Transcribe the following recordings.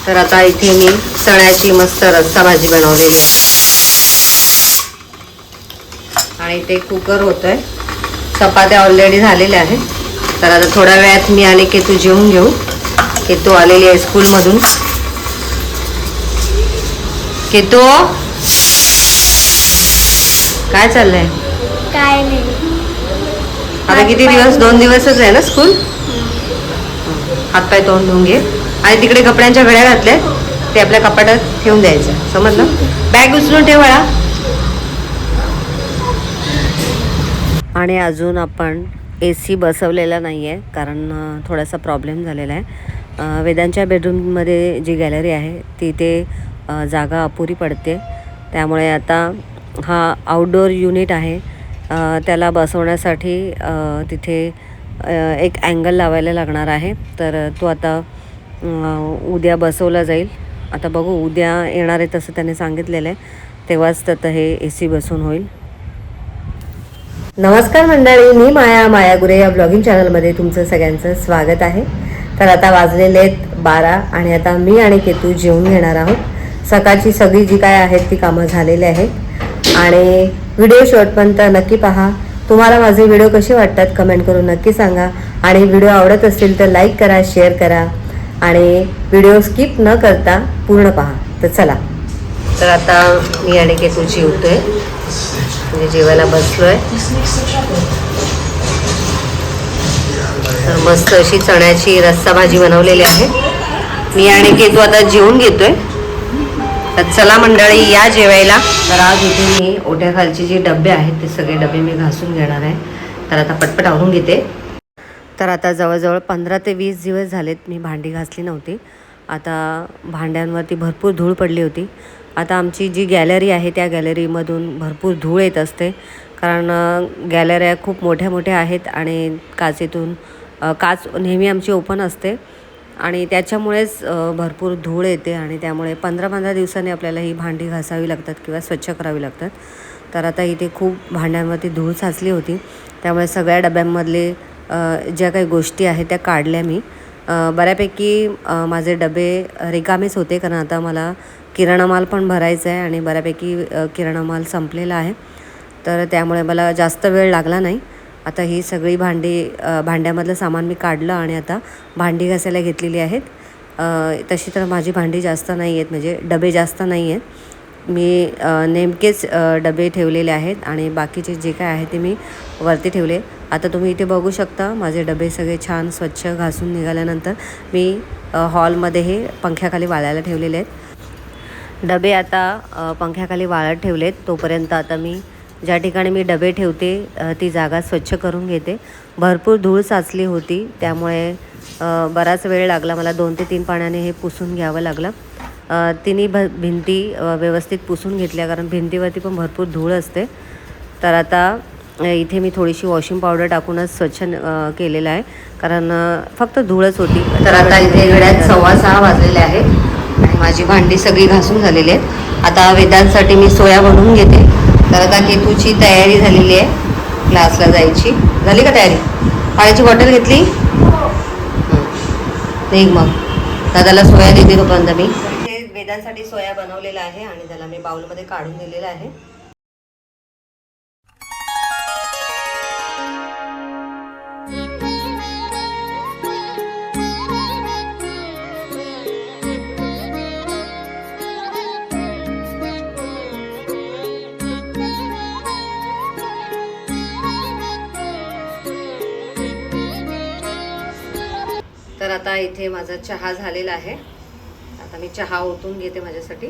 तर आता इथे मी चण्याची मस्त रस्सा भाजी बनवलेली आहे आणि ते कुकर होतंय. चपात्या ऑलरेडी झालेल्या आहेत. तर आता थोड्या वेळात मी आणि केतू जेवून घेऊ. केतू आलेली आहे स्कूलमधून. केतू काय चाललंय? काय नाही. आता किती दिवस? 2 दिवसच आहे ना स्कूल. हातपाय तोंड धुवून घे आणि तिकडे कपड्यांच्या घड्या घातल्या ते आपल्या कपाटात ठेवून द्यायचं, समजलं? बॅग उचलून ठेव बाळा. आणि अजून आपण AC बसवलेला नाही आहे कारण थोडासा प्रॉब्लेम झालेला आहे. वेदांच्या बेडरूममध्ये जी गॅलरी आहे तिथे जागा अपुरी पडते. त्यामुळे आता हा आउटडोअर युनिट आहे, त्याला बसवण्यासाठी तिथे एक अँगल लावायला लागणार आहे. तर तो आता उद्या बसवला जाईल. आता बघू, उद्या येणार आहे तसं त्याने सांगितलेलं आहे, तेव्हाच तर हे AC बसून होईल. नमस्कार मंडळी, मी माया गुरे या ब्लॉगिंग चॅनलमध्ये तुमचं सगळ्यांचं स्वागत आहे. तर आता वाजलेले आहेत 12 आणि आता मी आणि केतू जेवून घेणार आहोत. सकाळची सगळी जी काय आहेत ती कामं झालेली आहेत आणि व्हिडिओ शेवटपर्यंत नक्की पहा. तुम्हाला माझे व्हिडिओ कसे वाटतात कमेंट करून नक्की सांगा आणि व्हिडिओ आवडत असतील तर लाईक करा, शेअर करा आणि व्हिडिओ स्किप न करता पूर्ण पहा. तर चला, तर आता मी आणि केतू जेवतोय, म्हणजे जेवायला बसलोय. तर मस्त अशी चण्याची रस्सा भाजी बनवलेली आहे. मी आणि केतू आता जेवून घेतोय. तर चला मंडळी, या जेवायला. तर आज इथे मी ओट्याखालचे जे डबे आहेत ते सगळे डबे मी घासून घेणार आहे. तर आता पटपट आवरून घेते. तर आता जवळजवळ 15 ते 20 दिवस झालेत मी भांडी घासली नव्हती. आता भांड्यांवरती भरपूर धूळ पडली होती. आता आमची जी गॅलरी आहे त्या गॅलरीमधून भरपूर धूळ येत असते कारण गॅलऱ्या खूप मोठ्या मोठ्या आहेत आणि काचेतून काच नेहमी आमची ओपन असते आणि त्याच्यामुळेच भरपूर धूळ येते आणि त्यामुळे 15-15 दिवसांनी आपल्याला ही भांडी घासावी लागतात किंवा स्वच्छ करावी लागतात. तर आता इथे खूप भांड्यांवरती धूळ साचली होती, त्यामुळे सगळ्या डब्यांमधले ज्या काही गोष्टी आहेत त्या काढल्या मी. बऱ्यापैकी माझे डबे रिकामेच होते कारण आता मला किराणा माल पण भरायचा आहे आणि बऱ्यापैकी किराणा माल संपलेला आहे. तर त्यामुळे मला जास्त वेळ लागला नाही. आता ही सगळी भांड्यामधलं सामान मी काढलं आणि आता भांडी घासायला घेतलेली आहेत. तशी तर माझी भांडी जास्त नाही आहेत, म्हणजे डबे जास्त नाही आहेत. मी नेमकेच डबे ठेवलेले आहेत आणि बाकीचे जे काय आहे ते मी वरती ठेवले. आता तुम्ही इथे बघू शकता माझे डबे सगळे छान स्वच्छ घासून निघाल्यानंतर मी हॉलमध्ये हे पंख्याखाली वाळायला ठेवलेले आहेत. डबे आता पंख्याखाली वाळत ठेवलेत. तोपर्यंत आता मी ज्या ठिकाणी मी डबे ठेवते ती जागा स्वच्छ करून घेते. भरपूर धूळ साचली होती, त्यामुळे बराच वेळ लागला मला. 2 ते 3 पाण्याने हे पुसून घ्यावं लागलं. तिन्ही भिंती व्यवस्थित पुसून घेतल्या कारण भिंतीवरती पण भरपूर धूळ असते. तर आता इथे मी थोडीशी वॉशिंग पावडर टाकूनच स्वच्छ केलेलं आहे कारण फक्त धूळच होती. तर आता इथे घड्यात 6:15 वाजलेले आहेत आणि माझी भांडी सगळी घासून झालेली आहेत. आता वेदांसाठी मी सोया बनवून घेते. तर आता केतूची तयारी झालेली आहे क्लासला जायची. झाली का तयारी? पाण्याची बॉटल घेतली? निघ मग. दादाला सोया देते तोपर्यंत मी. वेदांसाठी सोया बनवलेला आहे आणि त्याला मी बाउलमध्ये काढून दिलेला आहे. तर आता इथे माझा चहा झालेला आहे. आता मी चहा ओतून घेते माझ्यासाठी.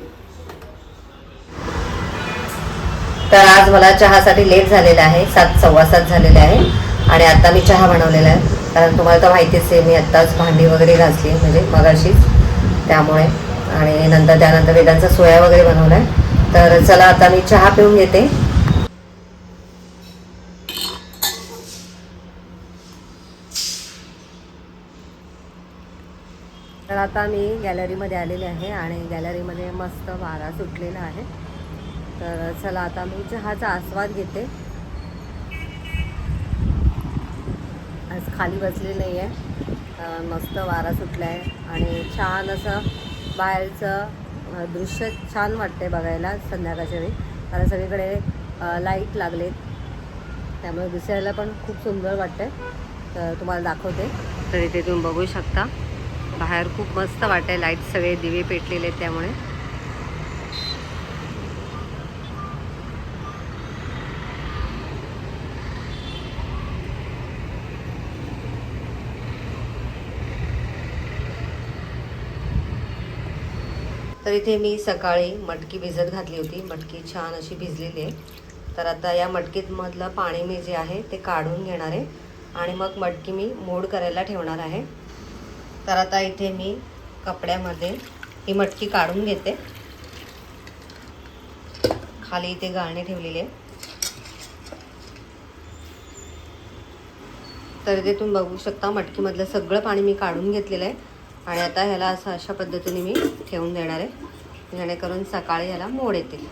तर आज मला चहासाठी लेट झालेला आहे, 7, 7:15 झालेले आहे आणि आता मी चहा बनवलेला आहे कारण तुम्हाला तर माहितीच आहे मी आत्ताच भांडी वगैरे घासली म्हणजे मगाशीच, त्यामुळे. आणि त्यानंतर वेदांचा सोया वगैरे बनवला आहे. तर चला आता मी चहा पिऊन घेते. तर आता मी गॅलरीमध्ये आलेले आहे आणि गॅलरीमध्ये मस्त वारा सुटलेला आहे. तर चला आता मी चहाचा आस्वाद घेते. आज खाली बसले नाही आहे, मस्त वारा सुटला आहे आणि छान असं बाहेरचं दृश्य छान वाटते बघायला संध्याकाळच्या वेळी, कारण सगळीकडे लाईट लागलेत, त्यामुळे दिसायला पण खूप सुंदर वाटते. तर तुम्हाला दाखवते. तर इथे तुम्ही बघू शकता बाहेर खूप मस्त वाटते, लाईट सगळे दिवे पेटलेले आहेत त्यामुळे. तर इथे मी सकाळी मटकी भिजत घातली होती, मटकी छान अशी भिजलेली आहे. तर आता या मटकीमधलं पाणी मी जे आहे ते काढून घेणार आहे आणि मग मटकी मी मोड करायला ठेवणार आहे. तर आता इथे मी कपड्यामध्ये ही मटकी काढून घेते. खाली इथे गाळणी ठेवलेली आहे. तर इथे तुम्ही बघू शकता मटकीमधलं सगळं पाणी मी काढून घेतलेलं आहे आणि आता ह्याला असं अशा पद्धतीने मी ठेवून देणार आहे, जेणेकरून सकाळी ह्याला मोड येतील.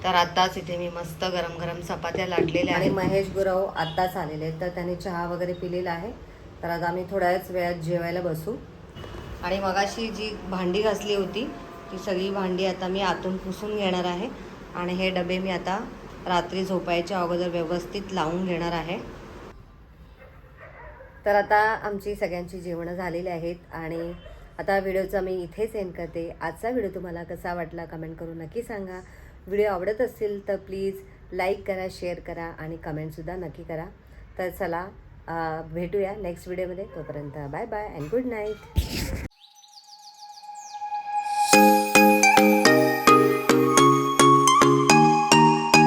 तर आत्ताच इथे मी मस्त गरम गरम चपात्या लाटलेल्या आणि महेश गुरव आत्ताच आलेले आहेत, तर त्याने चहा वगैरे पिलेला आहे. तर आता आम्ही थोड्याच वेळात जेवायला बसू. आणि मगाशी जी भांडी घासली होती ती सगळी भांडी आता मी आतून पुसून घेणार आहे आणि हे डबे मी आता रात्री झोपायच्या अगोदर व्यवस्थित लावून घेणार आहे. तर आता आमची सगळ्यांची जेवणं झालेली आहेत आणि आता व्हिडिओचा मी इथेच एंड करते. आजचा व्हिडिओ तुम्हाला कसा वाटला कमेंट करून नक्की सांगा. व्हिडिओ आवडत असेल तर प्लीज लाईक करा, शेअर करा आणि कमेंटसुद्धा नक्की करा. तर चला भेटूया नेक्स्ट व्हिडिओमध्ये. तोपर्यंत bye bye and good night.